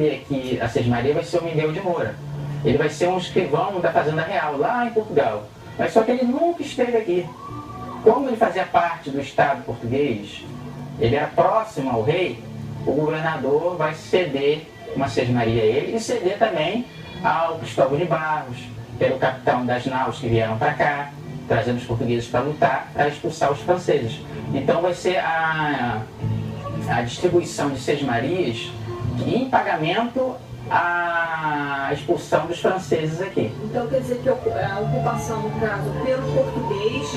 suceder aqui a Sesmaria vai ser o Miguel de Moura. Ele vai ser um escrivão da Fazenda Real, lá em Portugal. Mas só que ele nunca esteve aqui. Como ele fazia parte do Estado português, ele era próximo ao rei, o governador vai ceder uma Sesmaria a ele e ceder também ao Cristóvão de Barros, que era o capitão das naus que vieram para cá, trazendo os portugueses para lutar, para expulsar os franceses. Então vai ser a distribuição de Sesmarias em pagamento à expulsão dos franceses aqui. Então quer dizer que a ocupação, no caso, pelo português,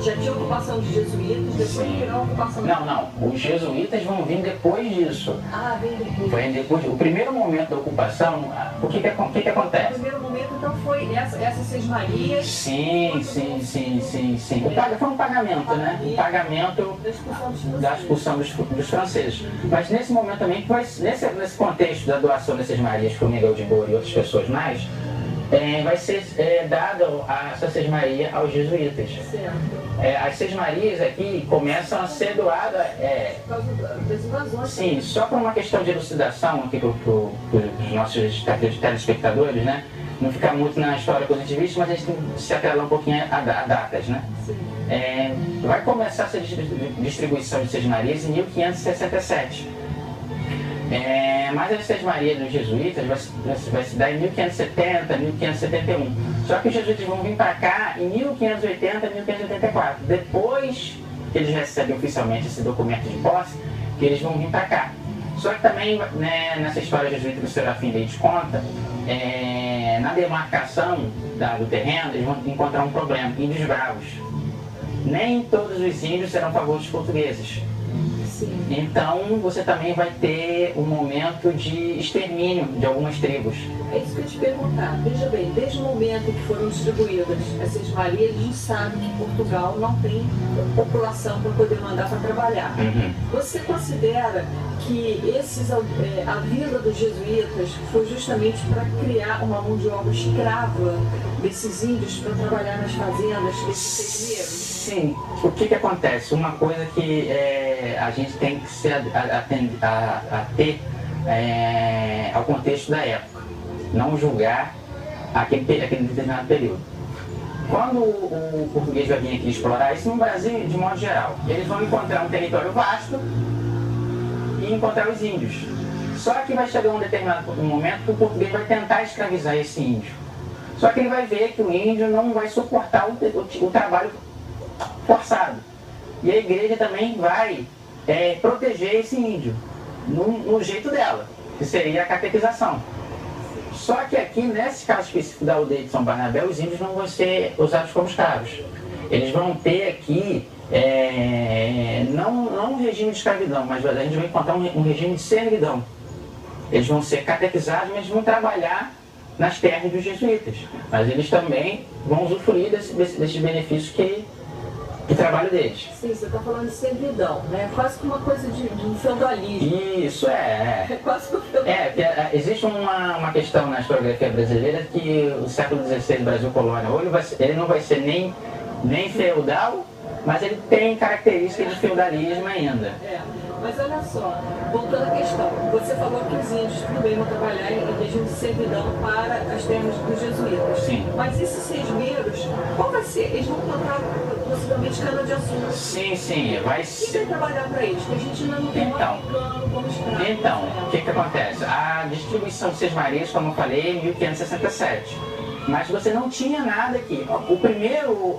já tinha ocupação de jesuítas, depois virou a ocupação... Não, os jesuítas vão vir depois disso. Ah, vem depois. Foi depois. O primeiro momento da ocupação, o que acontece? O primeiro momento, então, foi essas Sesmarias... Sim. Foi um pagamento, né? Um pagamento da expulsão dos franceses. Mas nesse momento também, nesse contexto da doação dessas Marias para o Miguel de Moura e outras pessoas mais, vai ser dada essa Sesmaria aos jesuítas. As Sesmarias aqui começam a ser doadas... Por causa das invasões. Sim, só por uma questão de elucidação aqui para os nossos telespectadores, né? Não ficar muito na história positivista, mas a gente tem que se atrelar um pouquinho a datas, né? Vai começar essa distribuição de Sesmarias em 1567. Mas as Sesmarias dos jesuítas vai se dar em 1570, 1571. Só que os jesuítas vão vir para cá em 1580, 1584. Depois que eles recebem oficialmente esse documento de posse, que eles vão vir para cá. Só que também, né, nessa história jesuíta que o Serafim Leite conta, na demarcação do terreno, eles vão encontrar um problema: índios bravos. Nem todos os índios serão a favor dos portugueses. Então você também vai ter um momento de extermínio de algumas tribos. É isso que eu ia te perguntar. Veja bem, desde o momento que foram distribuídas essas Sesmarias, a gente sabe que Portugal não tem população para poder mandar para trabalhar. Você considera que a vinda dos jesuítas foi justamente para criar uma mão de obra escrava desses índios para trabalhar nas fazendas desses sesmeiros? Sim. O que acontece? Uma coisa que a gente tem que se ater ao contexto da época. Não julgar aquele determinado período. Quando o português vai vir aqui explorar isso no Brasil, de modo geral, eles vão encontrar um território vasto e encontrar os índios. Só que vai chegar um determinado momento que o português vai tentar escravizar esse índio. Só que ele vai ver que o índio não vai suportar o trabalho forçado. E a igreja também vai proteger esse índio no jeito dela, que seria a catequização. Só que aqui, nesse caso específico da aldeia de São Barnabé, os índios não vão ser usados como escravos. Eles vão ter aqui, não um regime de escravidão, mas a gente vai encontrar um regime de servidão. Eles vão ser catequizados, mas vão trabalhar nas terras dos jesuítas. Mas eles também vão usufruir desses benefícios que trabalho deles. Sim, você está falando de servidão, né? Quase que uma coisa de um feudalismo. Isso, É quase que um feudalismo. Existe uma questão na historiografia brasileira que o século XVI, Brasil colônia, ele não vai ser nem feudal, mas ele tem características de feudalismo ainda. Mas olha só, voltando à questão, você falou que os índios também vão trabalhar em regime de servidão para as terras dos jesuítas. Sim. Mas esses sesmeiros, qual vai ser? Eles vão plantar possivelmente cana-de-açúcar. Sim, vai ser. Quem vai trabalhar para eles? Porque a gente ainda não tem um africano como escravo. Então, o que acontece? A distribuição de Sesmarias, como eu falei, é em 1567. Mas você não tinha nada aqui. O primeiro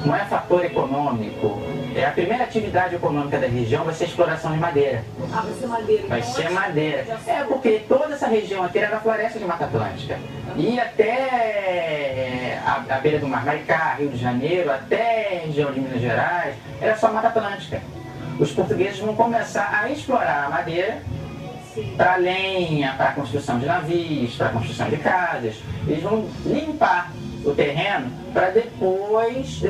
não é fator econômico. A primeira atividade econômica da região vai ser a exploração de madeira. Ah, vai ser madeira. Vai ser madeira. Porque toda essa região aqui era da floresta de Mata Atlântica. E até a beira do Mar Maricá, Rio de Janeiro, até a região de Minas Gerais, era só Mata Atlântica. Os portugueses vão começar a explorar a madeira para lenha, para a construção de navios, para a construção de casas. Eles vão limpar o terreno para depois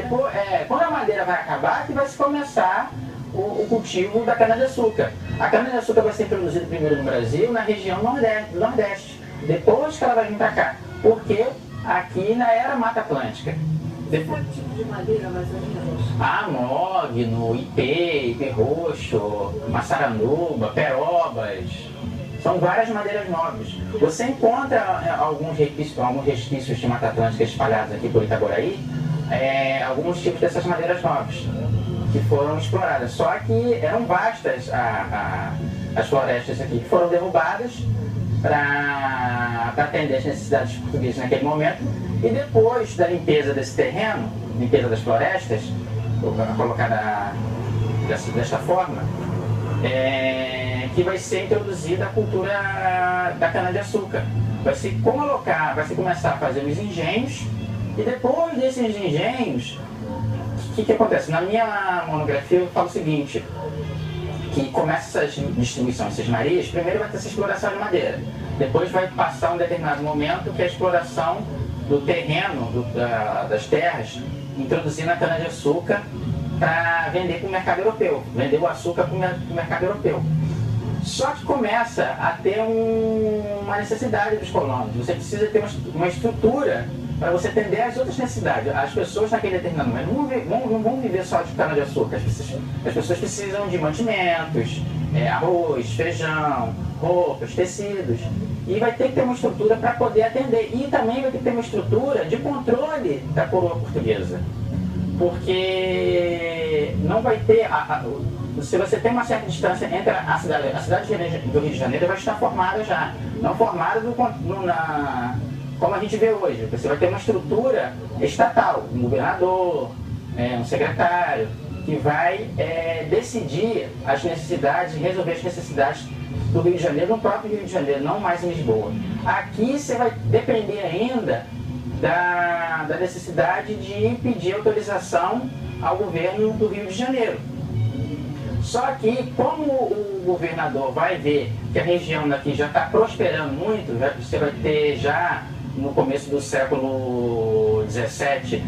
quando a madeira vai acabar, que vai se começar o cultivo da cana-de-açúcar. A cana-de-açúcar vai ser introduzida primeiro no Brasil, na região do Nordeste, depois que ela vai vir para cá, porque aqui ainda era Mata Atlântica. Qual tipo de madeira, mais ou menos? Ah, mogno, ipê roxo, maçaranduba, perobas. São várias madeiras nobres. Você encontra alguns resquícios de Mata Atlântica espalhados aqui por Itaboraí, alguns tipos dessas madeiras nobres que foram exploradas. Só que eram vastas as florestas aqui, que foram derrubadas para atender as necessidades portuguesas naquele momento. E depois da limpeza desse terreno, limpeza das florestas, colocada desta forma, que vai ser introduzida a cultura da cana-de-açúcar. Vai se começar a fazer os engenhos, e depois desses engenhos, o que acontece? Na minha monografia eu falo o seguinte, que começa essa distribuição em sesmarias, primeiro vai ter essa exploração de madeira, depois vai passar um determinado momento que é a exploração do terreno, das terras, introduzindo a cana-de-açúcar para vender para o mercado europeu, vender o açúcar para o mercado europeu. Só que começa a ter uma necessidade dos colonos, você precisa ter uma estrutura para você atender às outras necessidades. As pessoas naquele determinado momento não vão viver só de cana-de-açúcar, as pessoas precisam de mantimentos, arroz, feijão, roupas, tecidos, e vai ter que ter uma estrutura para poder atender, e também vai ter que ter uma estrutura de controle da coroa portuguesa, porque não vai ter, se você tem uma certa distância entre a cidade do Rio de Janeiro vai estar formada já, não formada como a gente vê hoje. Você vai ter uma estrutura estatal, um governador, um secretário, que vai decidir as necessidades, resolver as necessidades do Rio de Janeiro, no próprio Rio de Janeiro, não mais em Lisboa. Aqui você vai depender ainda da necessidade de pedir autorização ao governo do Rio de Janeiro. Só que, como o governador vai ver que a região daqui já está prosperando muito, você vai ter já no começo do século XVII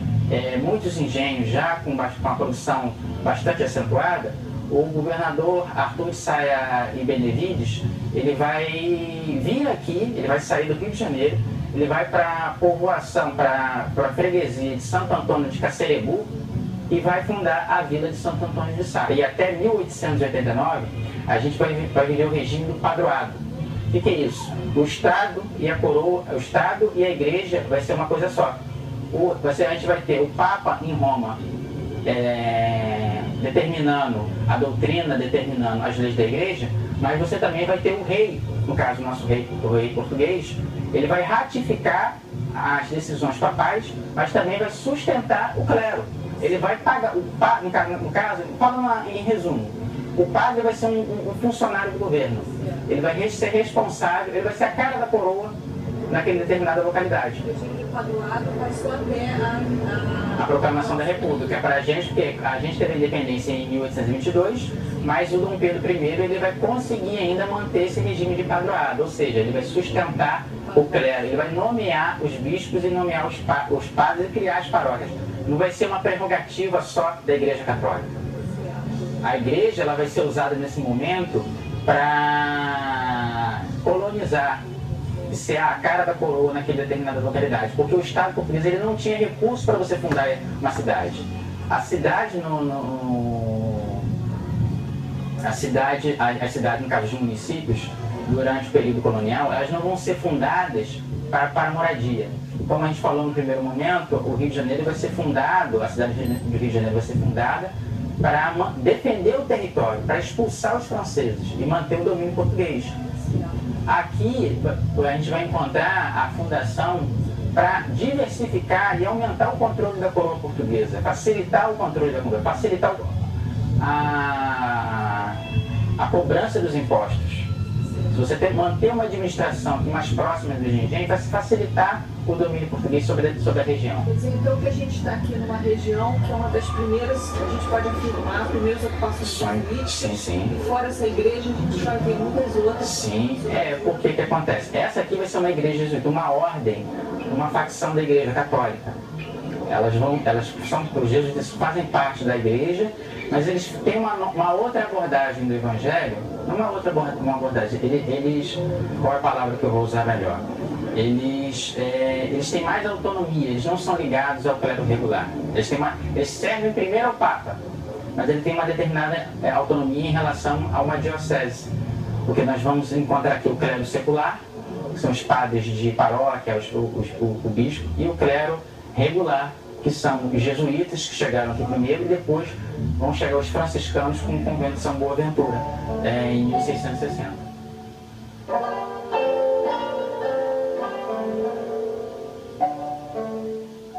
muitos engenhos já com uma produção bastante acentuada, o governador Arthur Saia e Benevides, ele vai vir aqui, ele vai sair do Rio de Janeiro, ele vai para a povoação, para a freguesia de Santo Antônio de Cacerebu, e vai fundar a vila de Santo Antônio de Sá. E até 1889, a gente vai viver o regime do padroado. O que é isso? O Estado e a coroa, o Estado e a Igreja vai ser uma coisa só. A gente vai ter o Papa em Roma determinando a doutrina, determinando as leis da Igreja, mas você também vai ter o rei, no caso o nosso rei, o rei português, ele vai ratificar as decisões papais, mas também vai sustentar o clero. Ele vai pagar, no caso, fala em resumo, o padre vai ser um funcionário do governo. Ele vai ser responsável, ele vai ser a cara da coroa naquela determinada localidade. O padroado vai só até a proclamação da República. Para a gente, porque a gente teve a independência em 1822, mas o Dom Pedro I ele vai conseguir ainda manter esse regime de padroado, ou seja, ele vai sustentar o clero, ele vai nomear os bispos e nomear os padres e criar as paróquias. Não vai ser uma prerrogativa só da Igreja Católica. A Igreja ela vai ser usada nesse momento para colonizar, ser a cara da coroa naquela determinada localidade, porque o Estado português ele não tinha recursos para você fundar uma cidade. As cidades, no caso dos municípios, durante o período colonial, elas não vão ser fundadas para moradia. Como a gente falou no primeiro momento, o Rio de Janeiro vai ser fundado, a cidade do Rio de Janeiro vai ser fundada para defender o território, para expulsar os franceses e manter o domínio português. Aqui a gente vai encontrar a fundação para diversificar e aumentar o controle da coroa portuguesa, facilitar o controle da coroa, facilitar a cobrança dos impostos. Se você manter uma administração mais próxima dos engenhos, vai facilitar o domínio português sobre a região. Quer dizer, então que a gente está aqui numa região que é uma das primeiras, a gente pode afirmar, primeiras ocupações políticas. Sim, sim. E fora essa igreja, a gente vai ver muitas outras. Sim, porque que acontece? Essa aqui vai ser uma igreja jesuíta, uma ordem, uma facção da Igreja Católica. Os jesuítas fazem parte da igreja, mas eles têm uma outra abordagem do Evangelho, não uma outra abordagem, qual é a palavra que eu vou usar melhor? eles têm mais autonomia, eles não são ligados ao clero regular. Eles servem primeiro ao Papa, mas ele tem uma determinada autonomia em relação a uma diocese. Porque nós vamos encontrar aqui o clero secular, que são os padres de paróquia, o bispo, e o clero regular, que são os jesuítas, que chegaram aqui primeiro, e depois vão chegar os franciscanos com o convento de São Boaventura, em 1660.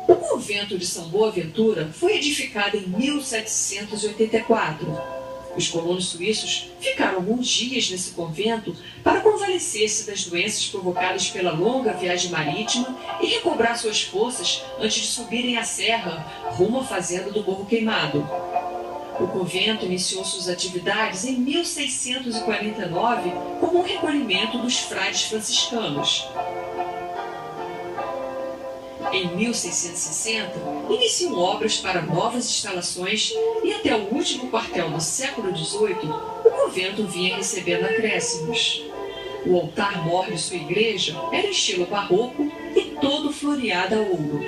O convento de São Boaventura foi edificado em 1784. Os colonos suíços ficaram alguns dias nesse convento para convalescer-se das doenças provocadas pela longa viagem marítima e recobrar suas forças antes de subirem a serra rumo à fazenda do Morro Queimado. O convento iniciou suas atividades em 1649 como um recolhimento dos frades franciscanos. Em 1660, iniciam obras para novas instalações e até o último quartel do século XVIII, o convento vinha recebendo acréscimos. O altar-mor de sua igreja era estilo barroco e todo floreado a ouro.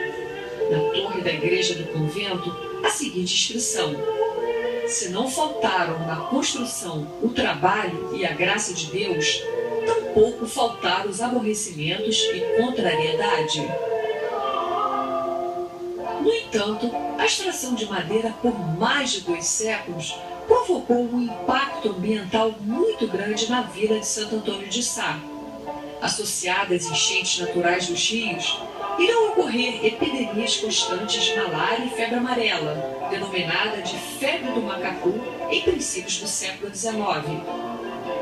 Na torre da igreja do convento, a seguinte inscrição: se não faltaram na construção o trabalho e a graça de Deus, tampouco faltaram os aborrecimentos e contrariedade. No entanto, a extração de madeira por mais de 2 séculos provocou um impacto ambiental muito grande na vila de Santo Antônio de Sá. Associadas às enchentes naturais dos rios, irão ocorrer epidemias constantes de malária e febre amarela, denominada de febre do macacu, em princípios do século XIX.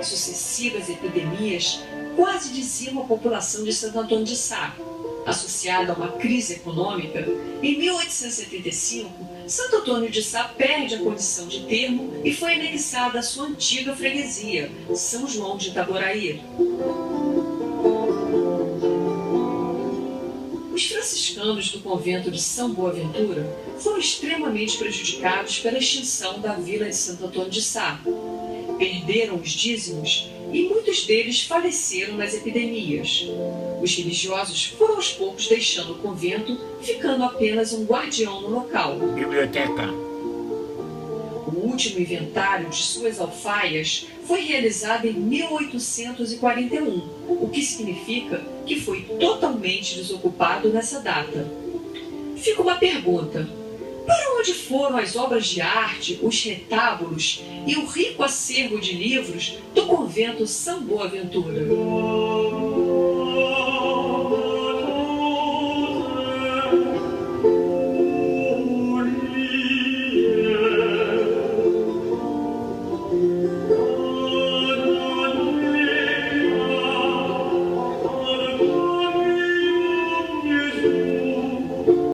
Sucessivas epidemias quase diziam a população de Santo Antônio de Sá. Associada a uma crise econômica, em 1875, Santo Antônio de Sá perde a condição de termo e foi anexada à sua antiga freguesia, São João de Itaboraí. Os franciscanos do convento de São Boaventura foram extremamente prejudicados pela extinção da vila de Santo Antônio de Sá. Perderam os dízimos e muitos deles faleceram nas epidemias. Os religiosos foram aos poucos deixando o convento, ficando apenas um guardião no local. Biblioteca. O último inventário de suas alfaias foi realizado em 1841, o que significa que foi totalmente desocupado nessa data. Fica uma pergunta: para onde foram as obras de arte, os retábulos e o rico acervo de livros do convento São Boaventura?